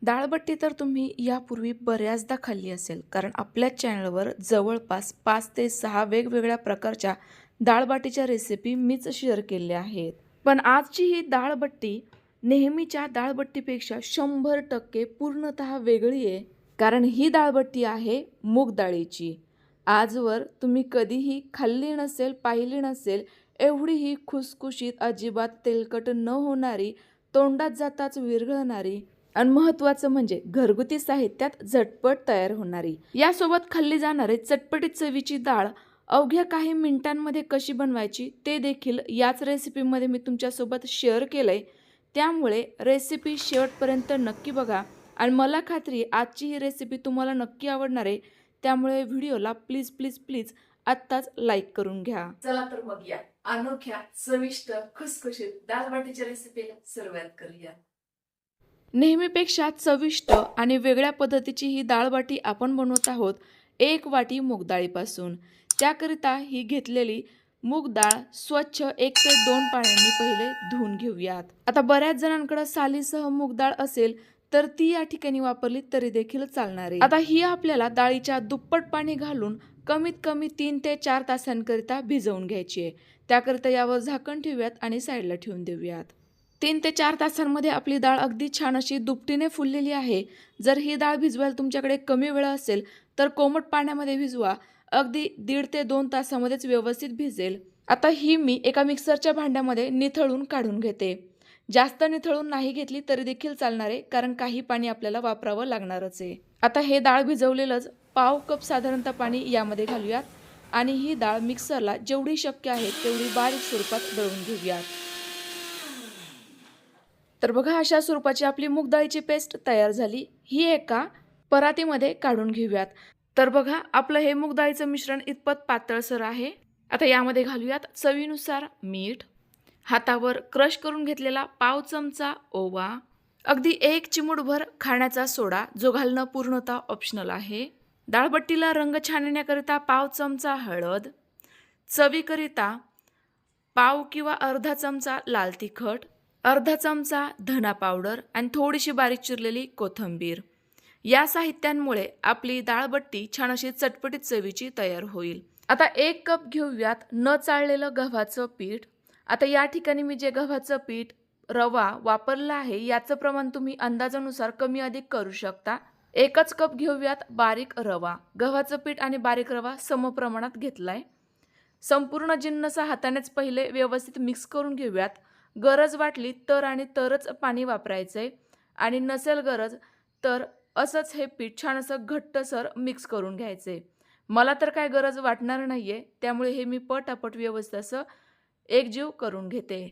डाळबट्टी तर तुम्ही यापूर्वी बऱ्याचदा खाल्ली असेल, कारण आपल्या चॅनलवर जवळपास 5 ते 6 वेगवेगळ्या प्रकारच्या डाळबाटीच्या रेसिपी मीच शेअर केल्या आहेत. पण आजची ही डाळबट्टी नेहमीच्या डाळबट्टीपेक्षा 100% पूर्णतः वेगळी आहे. कारण ही डाळबट्टी आहे मूग डाळीची. आजवर तुम्ही कधीही खाल्ली नसेल, पाहिली नसेल, एवढी ही खुसखुशीत, अजिबात तेलकट न होणारी, तोंडात जाताच विरघळणारी आणि महत्त्वाचं म्हणजे घरगुती साहित्यात झटपट तयार होणारी, यासोबत खाल्ली जाणारी चटपटीत चवीची डाळ अवघ्या काही मिनिटांमध्ये कशी बनवायची ते देखील याच रेसिपीमध्ये मी तुमच्यासोबत शेअर केलंय. त्यामुळे रेसिपी शेवटपर्यंत नक्की बघा आणि मला खात्री आहे आजची ही रेसिपी तुम्हाला नक्की आवडणार आहे. त्यामुळे व्हिडिओला प्लीज प्लीज प्लीज आत्ताच लाईक करून घ्या. चला तर मग या अनोख्या चविष्ट खुसखुशीत डाळबाटीच्या रेसिपीला सुरुवात करूया. नेहमीपेक्षा चविष्ट आणि वेगळ्या पद्धतीची ही डाळबाटी आपण बनवत आहोत 1 वाटी मूग डाळीपासून. त्याकरिता ही घेतलेली मूग डाळ स्वच्छ 1 ते 2 पाण्याने पहिले धुवून घेऊयात. आता बऱ्याच जणांकडे सालीसह मूग डाळ असेल तर ती या ठिकाणी वापरली तरी देखील चालणार आहे. आता ही आपल्याला डाळीच्या दुप्पट पाणी घालून कमीत कमी 3 ते 4 तासांकरिता भिजवून घ्यायची आहे. त्याकरिता यावर झाकण ठेवूयात आणि साईडला ठेवून देऊयात. 3 ते 4 तासांमध्ये आपली डाळ अगदी छान अशी दुपटीने फुललेली आहे. जर ही डाळ भिजवायला तुमच्याकडे कमी वेळ असेल तर कोमट पाण्यामध्ये भिजवा. अगदी 1.5 ते 2 तासामध्येच व्यवस्थित भिजेल. आता ही मी एका मिक्सरच्या भांड्यामध्ये निथळून काढून घेते. जास्त निथळून नाही घेतली तरी देखील चालणार आहे, कारण काही पाणी आपल्याला वापरावं लागणारच आहे. आता हे डाळ भिजवलेलंच पाव कप साधारणतः पाणी यामध्ये घालूयात आणि ही डाळ मिक्सरला जेवढी शक्य आहे तेवढी बारीक स्वरूपात दळून घेऊयात. तर बघा, अशा स्वरूपाची आपली मूग डाळीची पेस्ट तयार झाली. ही एका परातीमध्ये काढून घेऊयात. तर बघा, आपलं हे मूग डाळीचं मिश्रण इतपत पातळसर आहे. आता यामध्ये घालूयात चवीनुसार मीठ, हातावर क्रश करून घेतलेला पाव चमचा ओवा, अगदी 1 चिमूटभर खाण्याचा सोडा, जो घालणं पूर्णतः ऑप्शनल आहे. डाळबट्टीला रंग छान येण्याकरिता पाव चमचा हळद, चवीकरिता पाव किंवा अर्धा चमचा लाल तिखट, अर्धा चमचा धना पावडर आणि थोडीशी बारीक चिरलेली कोथिंबीर. या साहित्यांमुळे आपली डाळबट्टी छान अशी चटपटीत चवीची तयार होईल. आता 1 कप घेऊयात न चाळलेलं गव्हाचं पीठ. आता या ठिकाणी मी जे गव्हाचं पीठ, रवा वापरला आहे याचं प्रमाण तुम्ही अंदाजानुसार कमी अधिक करू शकता. 1च कप घेऊयात बारीक रवा. गव्हाचं पीठ आणि बारीक रवा समप्रमाणात घेतलाय. संपूर्ण जिन्नस हातानेच पहिले व्यवस्थित मिक्स करून घेऊयात. गरज वाटली तर आणि तरच पाणी वापरायचंय आणि नसेल गरज तर असंच हे पीठ छान असं घट्टसर मिक्स करून घ्यायचंय. मला तर काय गरज वाटणार नाहीये, त्यामुळे हे मी पटापट व्यवस्थित असं एकजीव करून घेते.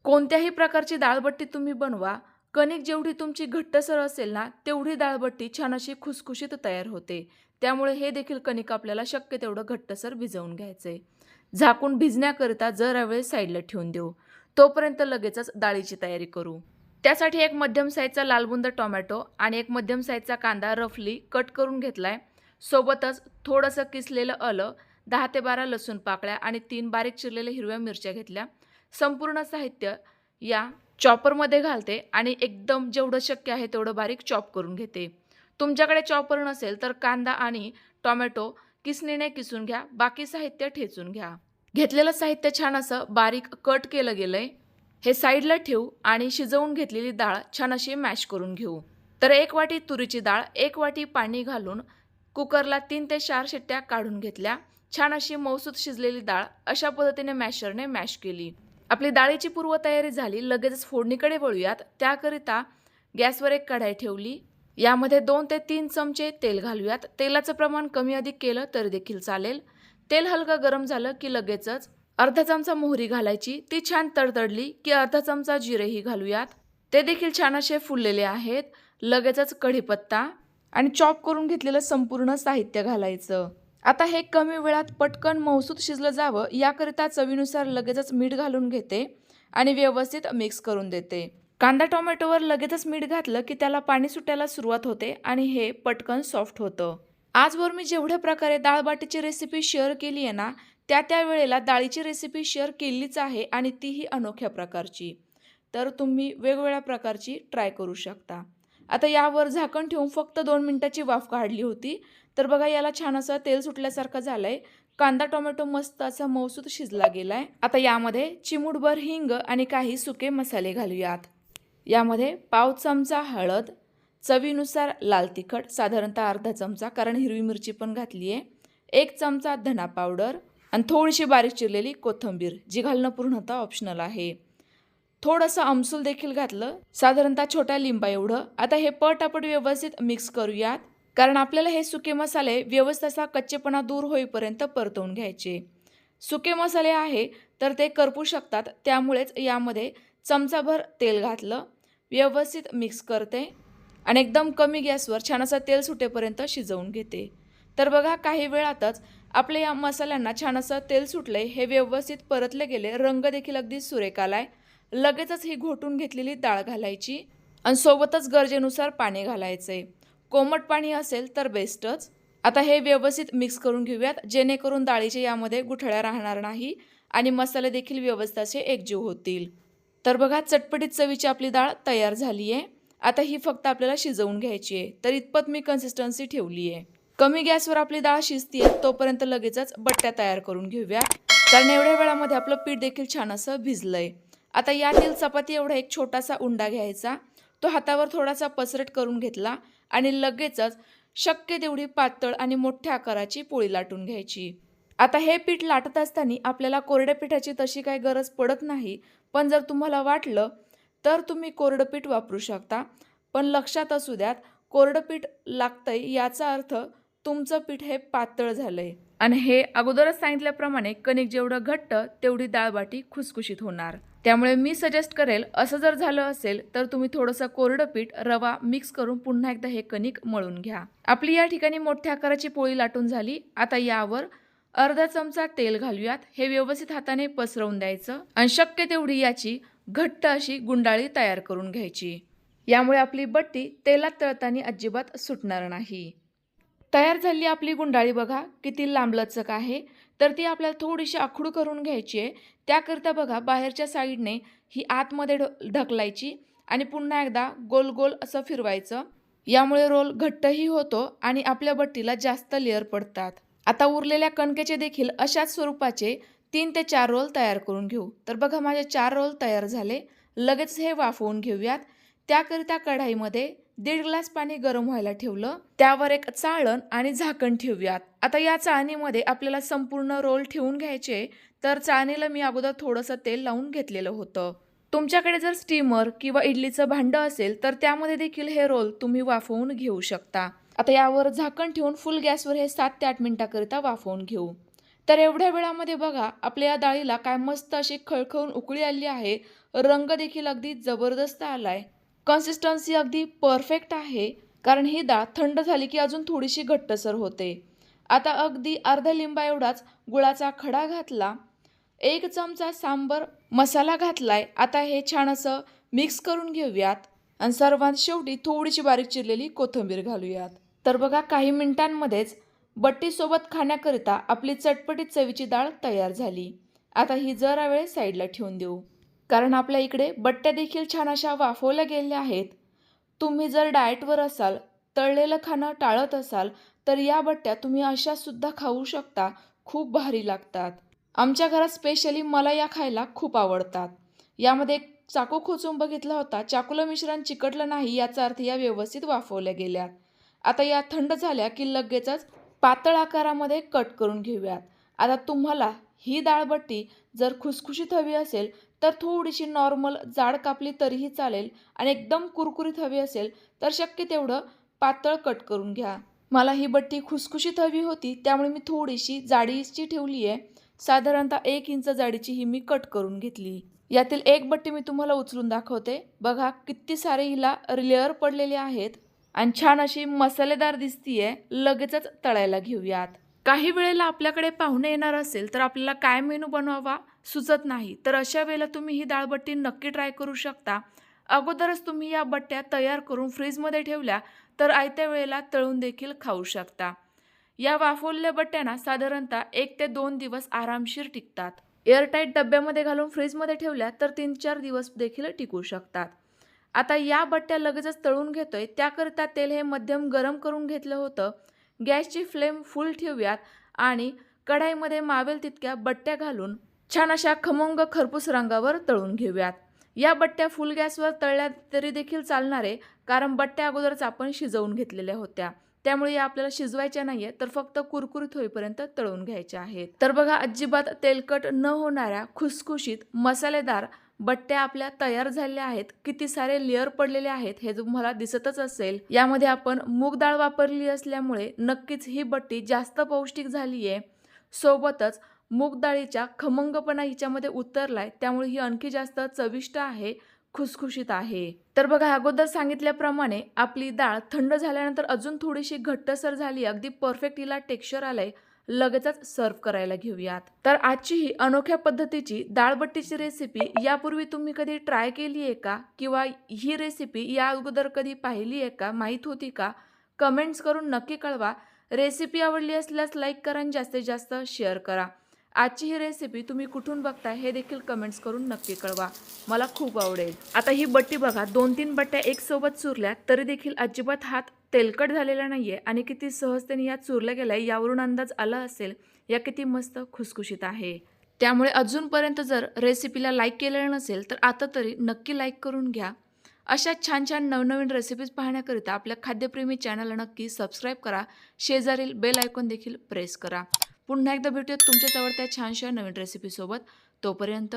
कोणत्याही प्रकारची डाळबट्टी तुम्ही बनवा, कणिक जेवढी तुमची घट्टसर असेल ना तेवढी डाळबट्टी छान अशी खुसखुशीत तयार होते. त्यामुळे हे देखील कणिक आपल्याला शक्य तेवढं घट्टसर भिजवून घ्यायचंय. झाकून भिजण्याकरिता जरा वेळ साईडला ठेवून देऊ. तोपर्यंत लगेचच डाळीची तयारी करू. त्यासाठी एक मध्यम साईजचा लालबुंद टोमॅटो आणि एक मध्यम साईजचा कांदा रफली कट करून घेतलाय. सोबतच थोडंसं किसलेलं आलं, 10 ते 12 लसूण पाकळ्या आणि 3 बारीक चिरलेल्या हिरव्या मिरच्या घेतल्या. संपूर्ण साहित्य या चॉपरमध्ये घालते आणि एकदम जेवढं शक्य आहे तेवढं बारीक चॉप करून घेते. तुमच्याकडे चॉपर नसेल तर कांदा आणि टोमॅटो किसणीने किसून घ्या. बाकी साहित्य ठेचून घ्या. घेतलेलं साहित्य छान असं बारीक कट केलं गेलंय. हे साईडला ठेवू आणि शिजवून घेतलेली डाळ छान अशी मॅश करून घेऊ. तर 1 वाटी तुरीची डाळ, 1 वाटी पाणी घालून कुकरला 3 ते 4 शिट्ट्या काढून घेतल्या. छान अशी मऊसूत शिजलेली डाळ अशा पद्धतीने मॅशरने मॅश केली. आपली डाळीची पूर्वतयारी झाली. लगेचच फोडणीकडे वळूयात. त्याकरिता गॅसवर एक कढाई ठेवली. यामध्ये 2 ते 3 चमचे तेल घालूयात. तेलाचं प्रमाण कमी अधिक केलं तरी देखील चालेल. तेल हलकं गरम झालं की लगेचच अर्धा चमचा मोहरी घालायची. ती छान तडतडली की अर्धा चमचा जिरेही घालूयात. ते देखील छान असे फुललेले आहेत. लगेचच कढीपत्ता आणि चॉप करून घेतलेलं संपूर्ण साहित्य घालायचं. आता हे कमी वेळात पटकन मऊसूत शिजलं जावं याकरिता चवीनुसार लगेचच मीठ घालून घेते आणि व्यवस्थित मिक्स करून देते. कांदा टोमॅटोवर लगेचच मीठ घातलं की त्याला पाणी सुटायला सुरुवात होते आणि हे पटकन सॉफ्ट होतं. आजवर मी जेवढ्या प्रकारे डाळबाटीची रेसिपी शेअर केली आहे ना, त्या वेळेला डाळीची रेसिपी शेअर केलीच आहे आणि तीही अनोख्या प्रकारची. तर तुम्ही वेगवेगळ्या प्रकारची ट्राय करू शकता. आता यावर झाकण ठेवून फक्त 2 मिनिटाची वाफ काढली होती. तर बघा याला छान असं तेल सुटल्यासारखं झालंय. कांदा टोमॅटो मस्त असा मऊसूत शिजला गेलाय. आता यामध्ये चिमूटभर हिंग आणि काही सुके मसाले घालूयात. यामध्ये पाव चमचा हळद, चवीनुसार लाल तिखट साधारणतः अर्धा चमचा, कारण हिरवी मिरची पण घातली आहे, 1 चमचा धना पावडर आणि थोडीशी बारीक चिरलेली कोथिंबीर, जी घालणं पूर्णतः ऑप्शनल आहे. थोडंसं आमसूल देखील घातलं, साधारणतः छोट्या लिंबा एवढं. आता हे पटापट व्यवस्थित मिक्स करूयात, कारण आपल्याला हे सुके मसाले व्यवस्थित असा कच्चेपणा दूर होईपर्यंत परतवून घ्यायचे. सुके मसाले आहे तर ते करपू शकतात, त्यामुळेच यामध्ये चमचाभर तेल घातलं, व्यवस्थित मिक्स करते आणि एकदम कमी गॅसवर छान असं तेल सुटेपर्यंत शिजवून घेते. तर बघा काही वेळातच आपल्या या मसाल्यांना छान असं तेल सुटलंय, हे व्यवस्थित परतले गेले, रंग देखील अगदी सुरेख आलाय. लगेचच ही घोटून घेतलेली डाळ घालायची आणि सोबतच गरजेनुसार पाणी घालायचंय. कोमट पाणी असेल तर बेस्टच. आता हे व्यवस्थित मिक्स करून घेऊयात, जेणेकरून डाळीच्या यामध्ये गुठळ्या राहणार नाही आणि मसाले देखील व्यवस्थित असे एकजीव होतील. तर बघा चटपटीत चवीची आपली डाळ तयार झाली आहे. आता ही फक्त आपल्याला शिजवून घ्यायची आहे. तर इतपत मी कन्सिस्टन्सी ठेवली आहे. कमी गॅसवर आपली डाळ शिजतीये तोपर्यंत लगेचच बट्ट्या तयार करून घेऊया, कारण एवढ्या वेळामध्ये आपलं पीठ देखील छान असं भिजलंय. आता यातील चपाती एवढा एक छोटासा उंडा घ्यायचा, तो हातावर थोडासा पसरट करून घेतला आणि लगेचच शक्य तेवढी पातळ आणि मोठ्या आकाराची पोळी लाटून घ्यायची. आता हे पीठ लाटत असताना आपल्याला कोरड्या पिठाची तशी काही गरज पडत नाही, पण जर तुम्हाला वाटलं तर तुम्ही कोरडं पीठ वापरू शकता. पण लक्षात असू द्यात, कोरडं पीठ लागतंय याचा अर्थ तुमचं पीठ हे पातळ झालंय आणि हे अगोदरच सांगितल्याप्रमाणे कणिक जेवढं घट्ट तेवढी डाळबाटी खुसखुशीत होणार. त्यामुळे मी सजेस्ट करेल, असं जर झालं असेल तर तुम्ही थोडंसं कोरडं पीठ रवा मिक्स करून पुन्हा एकदा हे कणिक मळून घ्या. आपली या ठिकाणी मोठ्या आकाराची पोळी लाटून झाली. आता यावर अर्धा चमचा तेल घालूयात, हे व्यवस्थित हाताने पसरवून द्यायचं आणि शक्य तेवढी याची घट्ट अशी गुंडाळी तयार करून घ्यायची. यामुळे आपली बट्टी तेलात तळताना अजिबात सुटणार नाही. तयार झाली आपली गुंडाळी बघा किती लांबलचक आहे. तर ती आपल्याला थोडीशी आखडू करून घ्यायची आहे. त्याकरिता बघा बाहेरच्या साईडने ही आतमध्ये ढकलायची आणि पुन्हा एकदा गोल गोल असं फिरवायचं. यामुळे रोल घट्टही होतो आणि आपल्या बट्टीला जास्त लेअर पडतात. आता उरलेल्या कणकेचे देखील अशाच स्वरूपाचे 3 ते 4 रोल तयार करून घेऊ. तर बघा माझे 4 रोल तयार झाले. लगेच हे वाफवून घेऊयात. त्याकरिता कढाईमध्ये 1.5 ग्लास पाणी गरम व्हायला ठेवलं, त्यावर एक चाळण आणि झाकण ठेवूयात. आता या चाळणीमध्ये आपल्याला संपूर्ण रोल ठेवून घ्यायचे. तर चाळणीला मी अगोदर थोडंसं तेल लावून घेतलेलं होतं. तुमच्याकडे जर स्टीमर किंवा इडलीचं भांडं असेल तर त्यामध्ये देखील हे रोल तुम्ही वाफवून घेऊ शकता. आता यावर झाकण ठेवून फुल गॅसवर हे 7 ते 8 मिनिटाकरिता वाफवून घेऊ. तर एवढ्या वेळामध्ये बघा आपल्या या डाळीला काय मस्त अशी खळखळून उकळी आली आहे. रंग देखील अगदी जबरदस्त आलाय. कन्सिस्टन्सी अगदी परफेक्ट आहे, कारण ही डाळ थंड झाली की अजून थोडीशी घट्टसर होते. आता अगदी अर्धा लिंबा एवढाच गुळाचा खडा घातला, 1 चमचा सांबर मसाला घातलाय. आता हे छान असं मिक्स करून घेऊयात आणि सर्वात शेवटी थोडीशी बारीक चिरलेली कोथिंबीर घालूयात. तर बघा काही मिनिटांमध्येच बट्टीसोबत खाण्याकरिता आपली चटपटीत चवीची डाळ तयार झाली. आता ही जरा वेळ साईडला ठेवून देऊ, कारण आपल्या इकडे बट्ट्या देखील छान अशा वाफवल्या गेल्या आहेत. तुम्ही जर डाएटवर असाल, तळलेलं खाणं टाळत असाल तर या बट्ट्या तुम्ही अशा सुद्धा खाऊ शकता. खूप भारी लागतात. आमच्या घरात स्पेशली मला या खायला खूप आवडतात. यामध्ये एक चाकू खोचून बघितला होता, चाकूला मिश्रण चिकटलं नाही, याचा अर्थ या व्यवस्थित वाफवल्या गेल्यात. आता या थंड झाल्या की लगेचच पातळ आकारामध्ये कट करून घेऊयात. आता तुम्हाला ही डाळबट्टी जर खुसखुशीत हवी असेल तर थोडीशी नॉर्मल जाड कापली तरीही चालेल आणि एकदम कुरकुरीत हवी असेल तर शक्य तेवढं पातळ कट करून घ्या. मला ही बट्टी खुसखुशीत हवी होती, त्यामुळे मी थोडीशी जाडीची ठेवली आहे. साधारणतः 1 इंच जाडीची ही मी कट करून घेतली. यातील एक बट्टी मी तुम्हाला उचलून दाखवते. बघा किती सारे हिला लेअर पडलेले आहेत आणि छान अशी मसालेदार दिसतीये. लगेचच तळायला घेऊयात. काही वेळेला आपल्याकडे पाहुणे येणार असेल तर आपल्याला काय मेनू बनवावा सुचत नाही, तर अशा वेळेला तुम्ही ही डाळबट्टी नक्की ट्राय करू शकता. अगोदरच तुम्ही या बट्ट्या तयार करून फ्रीजमध्ये ठेवल्या तर आयत्या वेळेला तळून देखील खाऊ शकता. या वाफवलेल्या बट्ट्यांना साधारणतः 1 ते 2 दिवस आरामशीर टिकतात. एअरटाईट डब्यामध्ये घालून फ्रीजमध्ये ठेवल्या तर 3-4 दिवस देखील टिकू शकतात. आता या बट्ट्या लगेचच तळून घेतोय, त्याकरिता तेल हे मध्यम गरम करून घेतलं होतं. गॅसची फ्लेम फुल ठेवूयात आणि कढाईमध्ये मावेल तितक्या बट्ट्या घालून छान अशा खमंग खरपूस रंगावर तळून घेऊयात. या बट्ट्या फुल गॅसवर तळल्या तरी देखील चालणार आहे, कारण बट्ट्या अगोदरच आपण शिजवून घेतलेल्या होत्या. त्यामुळे या आपल्याला शिजवायच्या नाहीये, तर फक्त कुरकुरीत होईपर्यंत तळून घ्यायच्या आहेत. तर बघा, अजिबात तेलकट न होणाऱ्या खुसखुशीत मसालेदार बट्ट्या आपल्या तयार झालेल्या आहेत. किती सारे लेअर पडलेले आहेत हे तुम्हाला दिसतच असेल. यामध्ये आपण मूग डाळ वापरली असल्यामुळे नक्कीच ही बट्टी जास्त पौष्टिक झालीये. सोबतच मूग डाळीच्या खमंगपणा हिच्यामध्ये उतरलाय, त्यामुळे ही आणखी जास्त चविष्ट आहे, खुसखुशीत आहे. तर बघा, अगोदर सांगितल्याप्रमाणे आपली डाळ थंड झाल्यानंतर अजून थोडीशी घट्टसर झाली, अगदी परफेक्ट हिला टेक्स्चर आलंय. लगेचच सर्व करायला घेऊयात. तर आजची ही अनोख्या पद्धतीची डाळबट्टीची रेसिपी यापूर्वी तुम्ही कधी ट्राय केली आहे का? किंवा ही रेसिपी या अगोदर कधी पाहिली आहे का? माहीत होती का? कमेंट्स करून नक्की कळवा. रेसिपी आवडली असल्यास लाईक करा आणि जास्तीत जास्त शेअर करा. आजची ही रेसिपी तुम्ही कुठून बघताय हे देखील कमेंट्स करून नक्की कळवा. मला खूप आवडेल. आता ही बट्टी बघा, 2-3 बट्ट्या एक सोबत चुरल्या तरी देखील अजिबात हात तेलकट झालेला नाहीये आणि किती सहजतेने या चुरल्या गेल्या यावरून अंदाज आला असेल या किती मस्त खुसखुशीत आहे. त्यामुळे अजूनपर्यंत जर रेसिपीला लाईक केलेलं नसेल तर आता तरी नक्की लाईक करून घ्या. अशा छान छान नवनवीन रेसिपीज पाहण्याकरिता आपल्या खाद्यप्रेमी चॅनलला नक्की सबस्क्राईब करा. शेजारील बेल आयकॉन देखील प्रेस करा. पुन्हा एकदा भेटूयात तुमच्याच आवडत्या छानशा नवीन रेसिपीसोबत. तोपर्यंत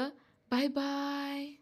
बाय बाय.